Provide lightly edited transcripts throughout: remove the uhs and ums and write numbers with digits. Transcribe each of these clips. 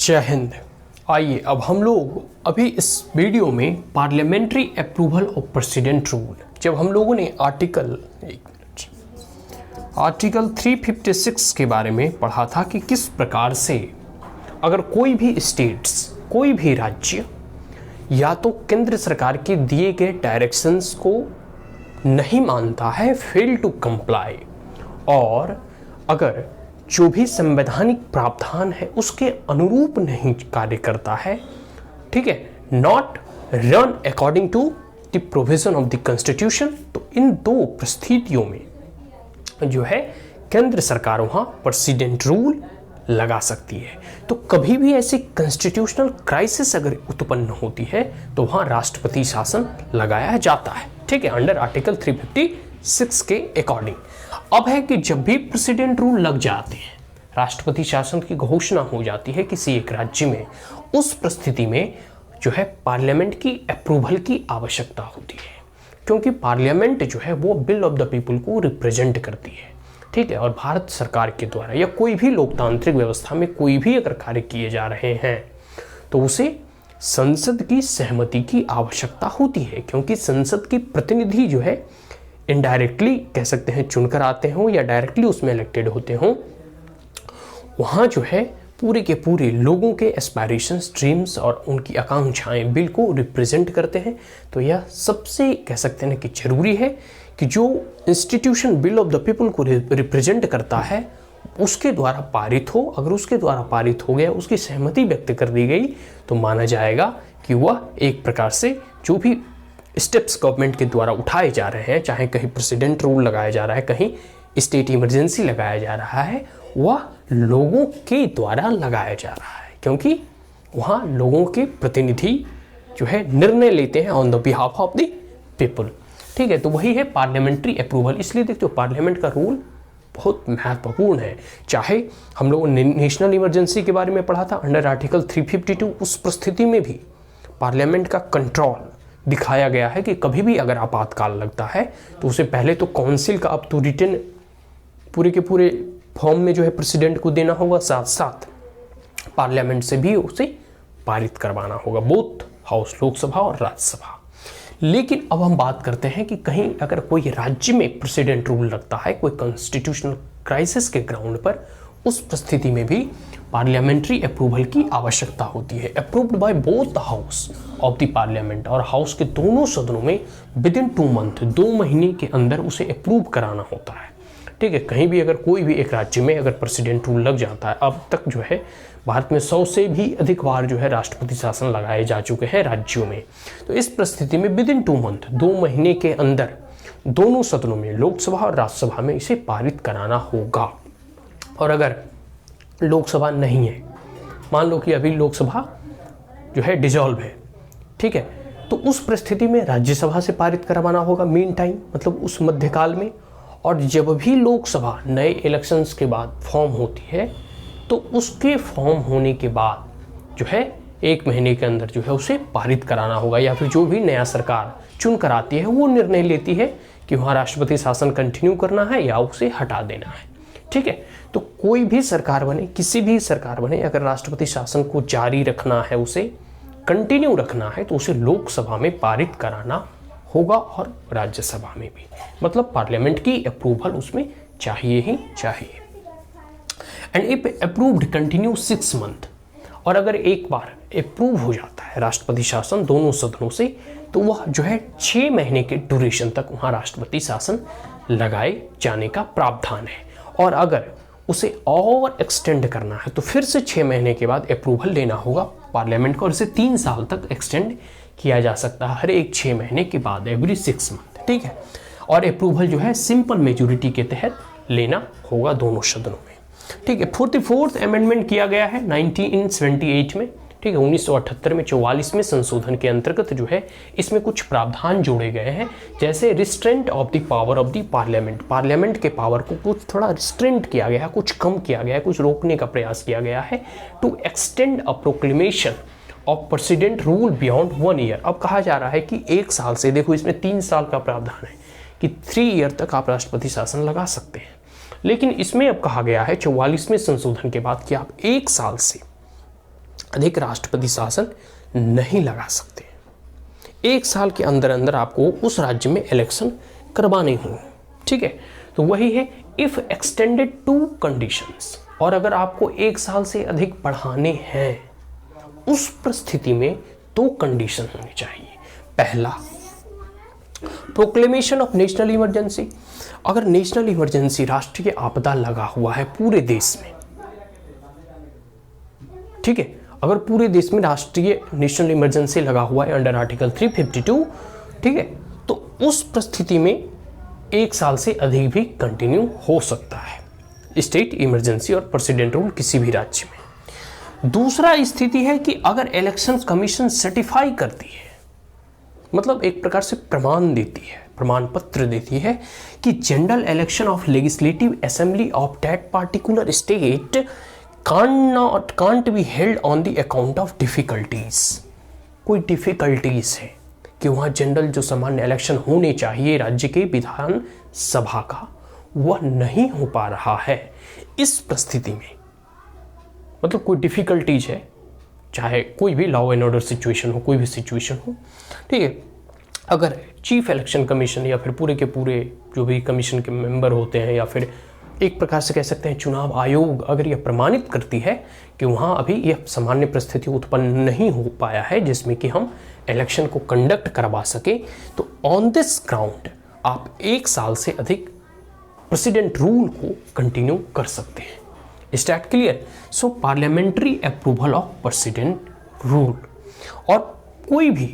जय हिंद। आइए अब हम लोग अभी इस वीडियो में parliamentary approval of president rule, जब हम लोगों ने आर्टिकल 356 के बारे में पढ़ा था कि किस प्रकार से अगर कोई भी स्टेट्स, कोई भी राज्य या तो केंद्र सरकार के दिए गए डायरेक्शंस को नहीं मानता है, फेल टू कंप्लाई, और अगर जो भी संवैधानिक प्रावधान है उसके अनुरूप नहीं कार्य करता है, ठीक है, not run according to the provision of the constitution, तो इन दो परिस्थितियों में जो है केंद्र सरकार वहां प्रेसिडेंट रूल लगा सकती है। तो कभी भी ऐसी कॉन्स्टिट्यूशनल क्राइसिस अगर उत्पन्न होती है तो वहां राष्ट्रपति शासन लगाया जाता है, ठीक है, अंडर आर्टिकल 356 के अकॉर्डिंग। अब है कि जब भी प्रेसिडेंट रूल लग जाते हैं, राष्ट्रपति शासन की घोषणा हो जाती है किसी एक राज्य में, उस परिस्थिति में जो है पार्लियामेंट की अप्रूवल की आवश्यकता होती है, क्योंकि पार्लियामेंट जो है वो विल ऑफ द पीपल को रिप्रेजेंट करती है, ठीक है। और भारत सरकार के द्वारा या कोई भी लोकतांत्रिक व्यवस्था में कोई भी अगर कार्य किए जा रहे हैं तो उसे संसद की सहमति की आवश्यकता होती है, क्योंकि संसद के प्रतिनिधि जो है इनडायरेक्टली कह सकते हैं चुनकर आते हों या डायरेक्टली उसमें इलेक्टेड होते हों, वहाँ जो है पूरे के पूरे लोगों के एस्पायरेशंस, ड्रीम्स और उनकी आकांक्षाएं बिल को रिप्रेजेंट करते हैं। तो यह सबसे कह सकते हैं कि जरूरी है कि जो institution bill of the people को रिप्रेजेंट करता है उसके द्वारा पारित हो। अगर उसके द्वारा पारित हो गया, उसकी सहमति व्यक्त कर दी गई, तो माना जाएगा कि वह एक प्रकार से जो भी स्टेप्स गवर्नमेंट के द्वारा उठाए जा रहे हैं, चाहे कहीं प्रेसिडेंट रूल लगाया जा रहा है, कहीं स्टेट इमरजेंसी लगाया जा रहा है, वह लोगों के द्वारा लगाया जा रहा है, क्योंकि वहाँ लोगों के प्रतिनिधि जो है निर्णय लेते हैं on the behalf of the people, ठीक है। तो वही है पार्लियामेंट्री अप्रूवल। इसलिए देखते हो पार्लियामेंट का रोल बहुत महत्वपूर्ण है। चाहे हम लोगों ने नेशनल इमरजेंसी के बारे में पढ़ा था अंडर आर्टिकल 352, उस परिस्थिति में भी पार्लियामेंट का कंट्रोल दिखाया गया है कि कभी भी अगर आपातकाल लगता है तो उसे पहले तो काउंसिल का अब तो रिटर्न पूरे के पूरे फॉर्म में जो है प्रेसिडेंट को देना होगा, साथ साथ पार्लियामेंट से भी उसे पारित करवाना होगा, बोथ हाउस, लोकसभा और राज्यसभा। लेकिन अब हम बात करते हैं कि कहीं अगर कोई राज्य में प्रेसिडेंट रूल लगता है कोई कॉन्स्टिट्यूशनल क्राइसिस के ग्राउंड पर, उस परिस्थिति में भी पार्लियामेंट्री अप्रूवल की आवश्यकता होती है, approved by both the house of the parliament, और हाउस के दोनों सदनों में विद इन 2 मंथ, 2 महीने के अंदर उसे अप्रूव कराना होता है, ठीक है। कहीं भी अगर कोई भी एक राज्य में अगर प्रेसिडेंट रूल लग जाता है, अब तक जो है भारत में 100 से भी अधिक बार जो है राष्ट्रपति शासन लगाए जा चुके हैं राज्यों में, तो इस परिस्थिति में विद इन 2 मंथ, 2 महीने के अंदर दोनों सदनों में, लोकसभा और राज्यसभा में इसे पारित कराना होगा। और अगर लोकसभा नहीं है, मान लो कि अभी लोकसभा जो है डिसॉल्व है, ठीक है, तो उस परिस्थिति में राज्यसभा से पारित करवाना होगा मीन टाइम, मतलब उस मध्यकाल में। और जब भी लोकसभा नए इलेक्शंस के बाद फॉर्म होती है तो उसके फॉर्म होने के बाद जो है 1 महीने के अंदर जो है उसे पारित कराना होगा, या फिर जो भी नया सरकार चुन कर आती है वो निर्णय लेती है कि वहाँ राष्ट्रपति शासन कंटिन्यू करना है या उसे हटा देना है, ठीक है। तो कोई भी सरकार बने, किसी भी सरकार बने, अगर राष्ट्रपति शासन को जारी रखना है, उसे कंटिन्यू रखना है, तो उसे लोकसभा में पारित कराना होगा और राज्यसभा में भी, मतलब पार्लियामेंट की अप्रूवल उसमें चाहिए ही चाहिए। And if approved continue 6 month, और अगर एक बार अप्रूव हो जाता है राष्ट्रपति शासन दोनों सदनों से, तो वह जो है 6 महीने के ड्यूरेशन तक वहाँ राष्ट्रपति शासन लगाए जाने का प्रावधान है। और अगर उसे और एक्सटेंड करना है तो फिर से 6 महीने के बाद अप्रूवल लेना होगा पार्लियामेंट को, और इसे 3 साल तक एक्सटेंड किया जा सकता है हर एक 6 महीने के बाद, एवरी 6 मंथ, ठीक है। और अप्रूवल जो है सिंपल मेजोरिटी के तहत लेना होगा दोनों सदनों में, ठीक है। 44th अमेंडमेंट किया गया है 1978 में, ठीक है। 1978 में 44वें संशोधन के अंतर्गत जो है इसमें कुछ प्रावधान जोड़े गए हैं, जैसे restraint of the power of the parliament, parliament के पावर को कुछ थोड़ा रिस्ट्रेंट किया गया है, कुछ कम किया गया है, कुछ रोकने का प्रयास किया गया है, to extend a proclamation of president rule beyond 1 year. अब कहा जा रहा है कि 1 साल से, देखो इसमें 3 साल का प्रावधान है कि 3 ईयर तक आप राष्ट्रपति शासन लगा सकते हैं, लेकिन इसमें अब कहा गया है 44वें संशोधन के बाद कि आप 1 साल से अधिक राष्ट्रपति शासन नहीं लगा सकते। 1 साल के अंदर अंदर आपको उस राज्य में इलेक्शन करवाने होंगे, ठीक है। तो वही है इफ एक्सटेंडेड टू कंडीशंस, और अगर आपको 1 साल से अधिक बढ़ाने हैं उस परिस्थिति में 2 कंडीशन होनी चाहिए। पहला, प्रोक्लेमेशन ऑफ नेशनल इमरजेंसी। अगर नेशनल इमरजेंसी, राष्ट्रीय आपदा लगा हुआ है पूरे देश में, ठीक है, अगर पूरे देश में राष्ट्रीय नेशनल इमरजेंसी लगा हुआ है अंडर आर्टिकल 352, ठीक है, तो उस परिस्थिति में 1 साल से अधिक भी कंटिन्यू हो सकता है स्टेट इमरजेंसी और प्रेसिडेंट रूल किसी भी राज्य में। दूसरा स्थिति है कि अगर इलेक्शन कमीशन सर्टिफाई करती है, मतलब एक प्रकार से प्रमाण देती है, प्रमाण पत्र देती है कि general election of legislative assembly of that particular state can't be held on the account of difficulties। कोई डिफिकल्टीज है कि वहाँ जनरल जो सामान्य इलेक्शन होने चाहिए राज्य के विधान सभा का, वह नहीं हो पा रहा है इस परिस्थिति में, मतलब कोई डिफिकल्टीज है, चाहे कोई भी लॉ एंड ऑर्डर सिचुएशन हो, कोई भी सिचुएशन हो, ठीक है। अगर चीफ इलेक्शन कमीशन या फिर पूरे के पूरे जो भी कमीशन के मेंबर होते हैं, या फिर एक प्रकार से कह सकते हैं चुनाव आयोग, अगर यह प्रमाणित करती है कि वहाँ अभी यह सामान्य परिस्थिति उत्पन्न नहीं हो पाया है जिसमें कि हम इलेक्शन को कंडक्ट करवा सके, तो ऑन दिस ग्राउंड आप 1 साल से अधिक प्रेसिडेंट रूल को कंटिन्यू कर सकते हैं। Is that clear? So parliamentary approval of president rule. और कोई भी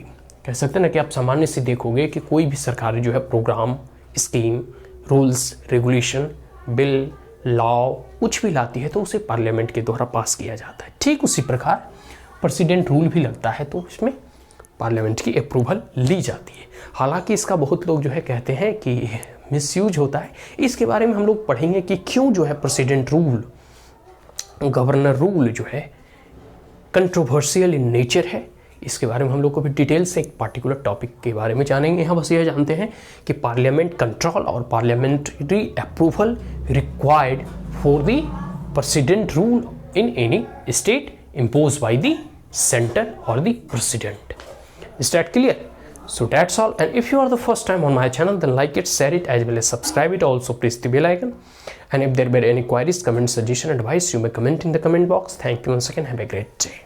कह सकते हैं ना कि आप सामान्य से देखोगे कि कोई भी सरकार जो है programme, scheme, rules, regulation, bill, law कुछ भी लाती है तो उसे पार्लियामेंट के द्वारा पास किया जाता है। ठीक उसी प्रकार प्रेसिडेंट रूल भी लगता है तो इसमें पार्लियामेंट की अप्रूवल ली जाती है। हालांकि इसका बहुत लोग जो है कहते हैं कि मिसयूज होता है, इसके बारे में हम लोग पढ़ेंगे कि क्यों जो है प्रेसिडेंट रूल, गवर्नर रूल जो है कंट्रोवर्शियल इन नेचर है। इसके बारे में हम लोग को भी डिटेल से एक पार्टिकुलर टॉपिक के बारे में जानेंगे। यहाँ बस यह जानते हैं कि पार्लियामेंट कंट्रोल और parliamentary approval required for the president rule in any state imposed by the center or the president. Is that clear? So that's all, and if you are the first time on my channel, then like it, share it, as well as subscribe it. Also press the bell icon, and if there were any queries, comment, suggestion, advice, you may comment in the comment box. Thank you once again. Have a great day.